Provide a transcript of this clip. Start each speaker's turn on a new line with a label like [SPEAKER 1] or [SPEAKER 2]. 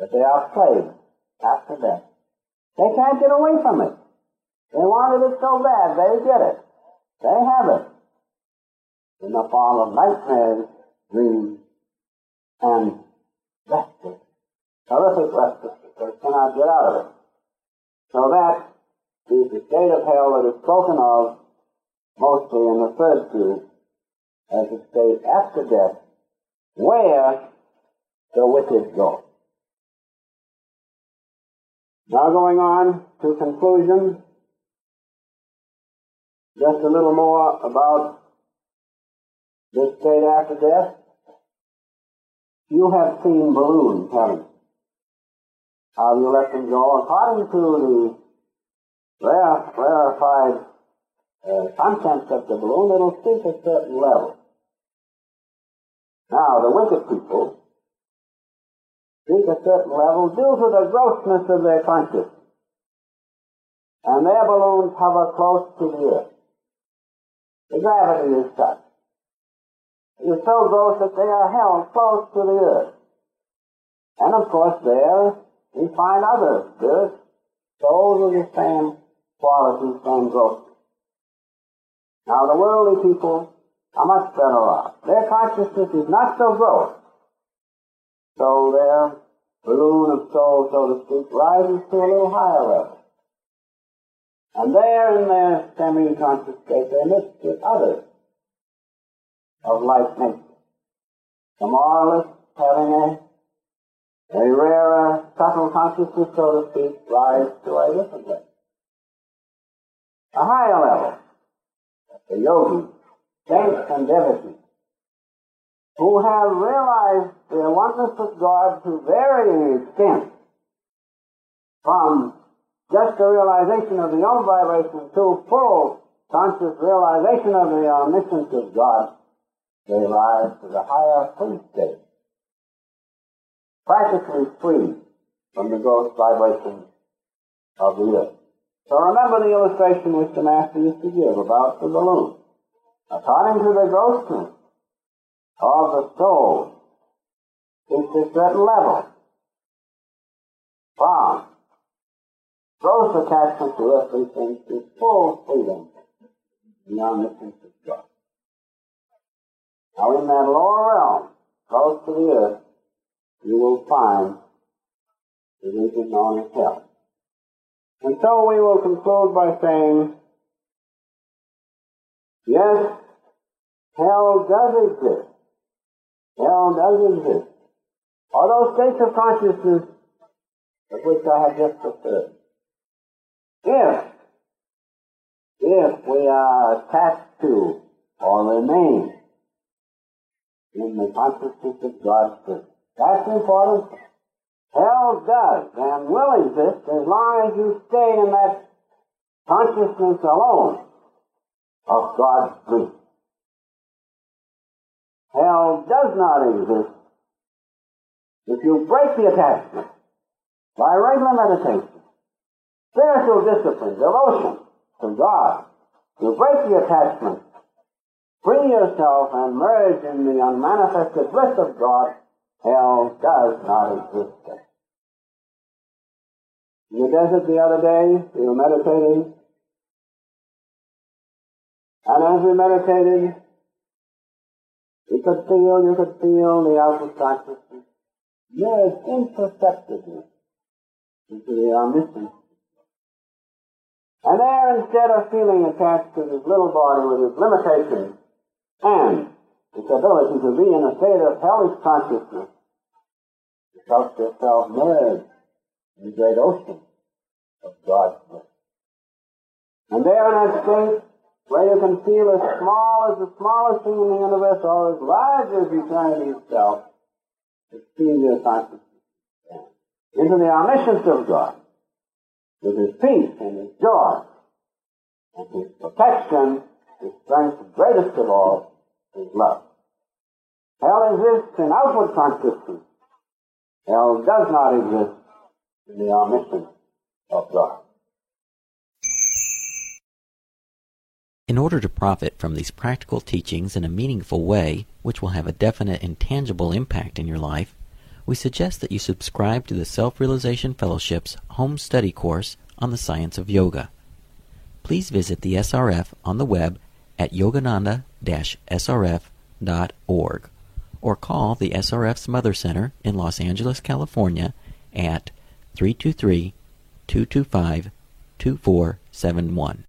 [SPEAKER 1] that they are slaves after death. They can't get away from it. They wanted it so bad, they get it. They have it in the form of nightmares, dreams, and restless, horrific restlessness. They cannot get out of it. So that is the state of hell that is spoken of mostly and referred to as the state after death, where the wicked go. Now going on to conclusion, just a little more about this state after death. You have seen balloons, haven't you? How you let them go? According to the rarefied contents of the balloon, it'll sink a certain level. Now, the wicked people sink a certain level due to the grossness of their consciousness. And their balloons hover close to the earth. The gravity is such. It is so gross that they are held close to the earth. And of course there we find other spirits, souls of the same quality, same grossness. Now the worldly people are much better off. Their consciousness is not so gross. So their balloon of soul, so to speak, rises to a little higher level. And there in their semi-conscious state they mix with others of like nature. The moralists having a rarer, subtle consciousness, so to speak, rise to a different level. A higher level. The yogis, saints and devotees, who have realized their oneness with God to varying extents, from just the realization of the own vibration to full conscious realization of the omniscience of God, they rise to the higher free state, practically free from the gross vibrations of the earth. So remember the illustration which the Master used to give about the balloon. According to the grossness of the soul, it's a certain level from gross attachment to earthly things to full freedom in the omniscience of God. Now in that lower realm, close to the earth, you will find the region known as hell. And so we will conclude by saying, yes, hell does exist. Hell does exist. Are those states of consciousness of which I have just referred. If we are attached to or remain in the consciousness of God's truth, that's important. Hell does and will exist as long as you stay in that consciousness alone of God's truth. Hell does not exist if you break the attachment by regular meditation, spiritual discipline, devotion to God. You break the attachment, free yourself, and merge in the unmanifested bliss of God. Hell does not exist there. In the desert the other day, we were meditating, and as we meditated, you could feel the outward consciousness merge imperceptibly into the omniscience. And there, instead of feeling attached to this little body with its limitations and its ability to be in a state of hellish consciousness, you felt yourself merge in the great ocean of God's bliss. And there in that state, where you can feel as small as the smallest thing in the universe, or as large as eternity itself, just feel your consciousness into the omniscience of God, with His peace and His joy, and His protection, His strength, and greatest of all, His love. Hell exists in outward consciousness. Hell does not exist in the omniscience of God.
[SPEAKER 2] In order to profit from these practical teachings in a meaningful way, which will have a definite and tangible impact in your life, we suggest that you subscribe to the Self-Realization Fellowship's home study course on the science of yoga. Please visit the SRF on the web at yogananda-srf.org or call the SRF's Mother Center in Los Angeles, California at 323-225-2471.